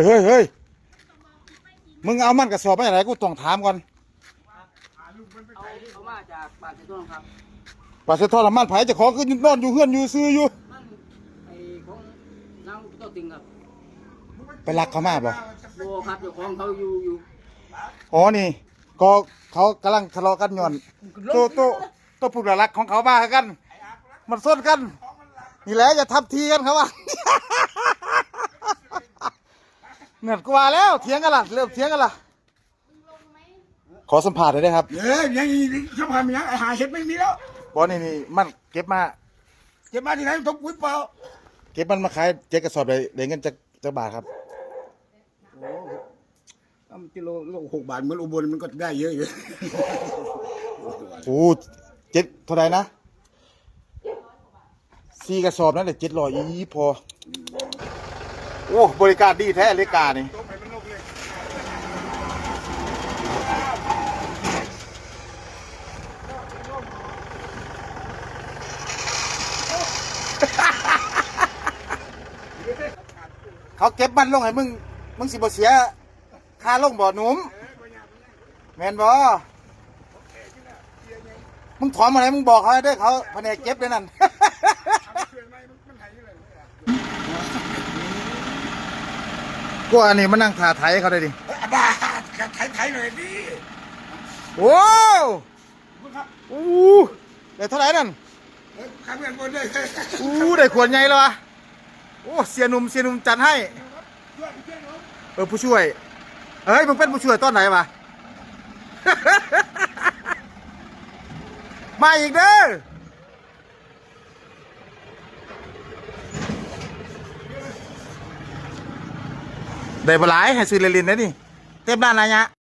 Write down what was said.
เฮ้ยมึงเอามันกระสอบไปไหนกูต้องถามก่อนเอามาจากปากเสต้นครับปลาเสทอละมันไผเจ้าของก็นอนอยู่เฮือนอยู่ซื้ออยู่มันไอ้ของน้องโตติงครับไปลักเขามาบ่โบครับเจ้าของเขาอยู่อ๋อนี่ก็เขากำลังทะเลาะกันย้อนตัวปลูกหลักของเขามากันมันส้นกันนี่แหละอย่าทับทีกันเขาว่าเงินกว่าแล้วเถียงกันล่ะเริ่มเถียงกันล่ะขอสัมผัสได้ครับยังสัมผัสมียังหาเห็ดไม่มีแล้วบอนี่มันเก็บมาที่ไหนต้องปุ๋ยเปล่าเก็บมันมาขาย7 กระสอบได้เงินจากบาทครับกิโล6 บาทเหมือนอุบลมันก็ได้เยอะอยู่โอ้7เท่าไหร่นะ4 กระสอบนั่นแหละ700อีพอโอ้บริการดีแท้เลกานี่เขาเก็บมันลงให้มึงสิบ่เสียค่าลงบ่หนุ่มแม่นบ่มึงถอนมาไหนมึงบอกเขาได้เขาแผนกเก็บเลยนั่นกูอันนี้มันนั่งถ่าไถเขาได้ดิบ้าไถหน่อยดิโอ้โอ้ได้เท่าไหร่นั่นข้าเงินบนได้ได้ขวดใหญ่เลยวะโอ้เสียหนุ่มจัดให้ผู้ช่วยเฮ้ยมึงเป็นผู้ช่วยตอนไหนวะมาอีกเด้อได้บหลายให้ซื้อเลลินนะนี่เต็มด้านอะไรเงี้ย